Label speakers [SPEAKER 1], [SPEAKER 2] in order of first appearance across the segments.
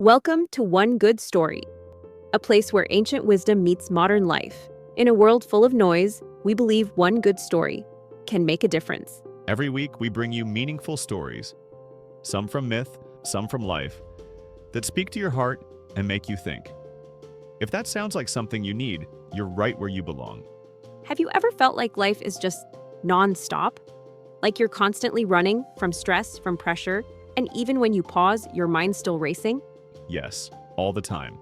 [SPEAKER 1] Welcome to One Good Story, a place where ancient wisdom meets modern life. In a world full of noise, we believe one good story can make a difference.
[SPEAKER 2] Every week, we bring you meaningful stories, some from myth, some from life, that speak to your heart and make you think. If that sounds like something you need, you're right where you belong.
[SPEAKER 1] Have you ever felt like life is just non-stop? Like you're constantly running from stress, from pressure, and even when you pause, your mind's still racing?
[SPEAKER 2] Yes, all the time.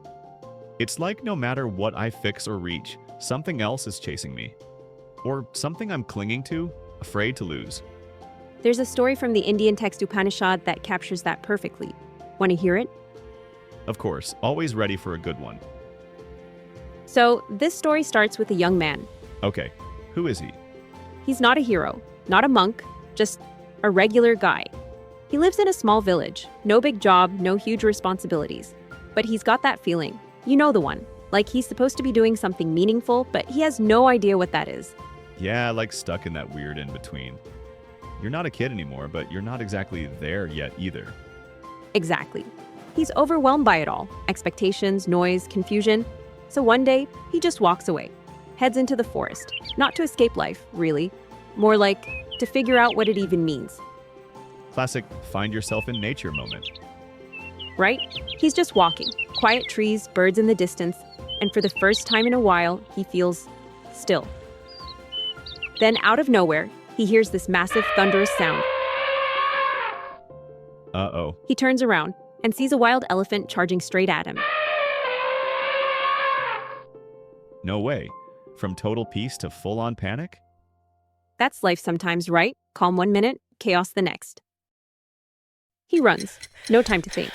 [SPEAKER 2] It's like no matter what I fix or reach, something else is chasing me. Or something I'm clinging to, afraid to lose.
[SPEAKER 1] There's a story from the Indian text Upanishad that captures that perfectly. Want to hear it?
[SPEAKER 2] Of course, always ready for a good one.
[SPEAKER 1] So, this story starts with a young man.
[SPEAKER 2] Okay, who is he?
[SPEAKER 1] He's not a hero, not a monk, just a regular guy. He lives in a small village, no big job, no huge responsibilities. But he's got that feeling, you know the one, like he's supposed to be doing something meaningful, but he has no idea what that is.
[SPEAKER 2] Yeah, like stuck in that weird in-between. You're not a kid anymore, but you're not exactly there yet either.
[SPEAKER 1] Exactly. He's overwhelmed by it all, expectations, noise, confusion. So one day, he just walks away, heads into the forest, not to escape life, really, more like to figure out what it even means.
[SPEAKER 2] Classic find yourself in nature moment.
[SPEAKER 1] Right? He's just walking, quiet trees, birds in the distance, and for the first time in a while, he feels still. Then out of nowhere, he hears this massive thunderous sound.
[SPEAKER 2] Uh-oh.
[SPEAKER 1] He turns around and sees a wild elephant charging straight at him.
[SPEAKER 2] No way. From total peace to full-on panic?
[SPEAKER 1] That's life sometimes, right? Calm one minute, chaos the next. He runs, no time to think.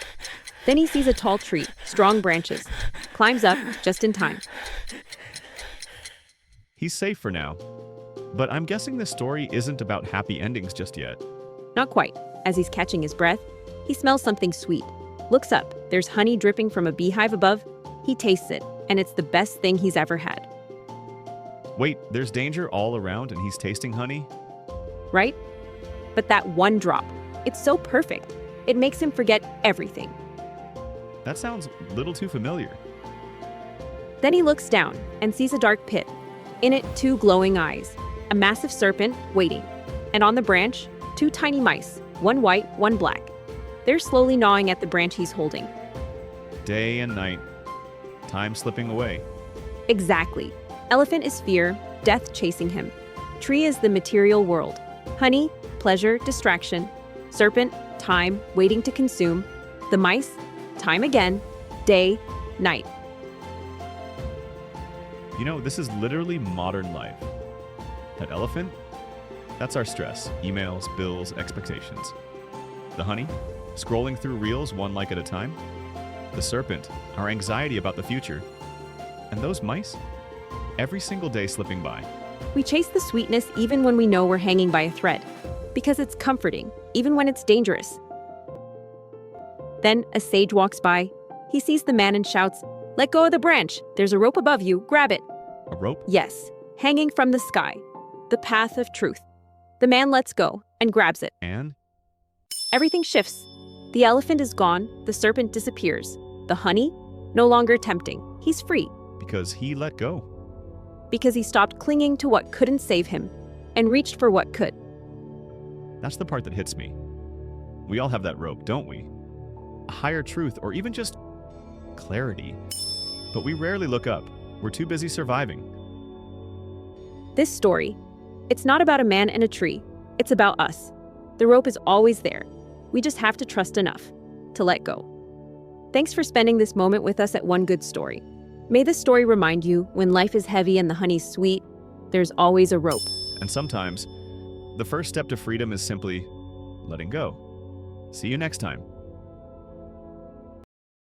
[SPEAKER 1] Then he sees a tall tree, strong branches, climbs up just in time.
[SPEAKER 2] He's safe for now. But I'm guessing this story isn't about happy endings just yet.
[SPEAKER 1] Not quite. As he's catching his breath, he smells something sweet. Looks up, there's honey dripping from a beehive above. He tastes it, and it's the best thing he's ever had.
[SPEAKER 2] Wait, there's danger all around and he's tasting honey?
[SPEAKER 1] Right? But that one drop, it's so perfect. It makes him forget everything.
[SPEAKER 2] That sounds a little too familiar.
[SPEAKER 1] Then he looks down and sees a dark pit. In it, two glowing eyes, a massive serpent waiting. And on the branch, two tiny mice, one white, one black. They're slowly gnawing at the branch he's holding.
[SPEAKER 2] Day and night. Time slipping away.
[SPEAKER 1] Exactly. Elephant is fear, death chasing him. Tree is the material world. Honey, pleasure, distraction. Serpent, time, waiting to consume. The mice, time again, day, night.
[SPEAKER 2] You know, this is literally modern life. That elephant? That's our stress. Emails, bills, expectations. The honey? Scrolling through reels one like at a time. The serpent? Our anxiety about the future. And those mice? Every single day slipping by.
[SPEAKER 1] We chase the sweetness even when we know we're hanging by a thread, because it's comforting, even when it's dangerous. Then a sage walks by. He sees the man and shouts, "Let go of the branch! There's a rope above you, grab it!"
[SPEAKER 2] A rope?
[SPEAKER 1] Yes, hanging from the sky. The path of truth. The man lets go and grabs it.
[SPEAKER 2] And?
[SPEAKER 1] Everything shifts. The elephant is gone, the serpent disappears. The honey? No longer tempting. He's free.
[SPEAKER 2] Because he let go.
[SPEAKER 1] Because he stopped clinging to what couldn't save him and reached for what could.
[SPEAKER 2] That's the part that hits me. We all have that rope, don't we? A higher truth or even just clarity. But we rarely look up. We're too busy surviving.
[SPEAKER 1] This story, it's not about a man and a tree. It's about us. The rope is always there. We just have to trust enough to let go. Thanks for spending this moment with us at One Good Story. May this story remind you, when life is heavy and the honey's sweet, there's always a rope.
[SPEAKER 2] And sometimes, the first step to freedom is simply letting go. See you next time.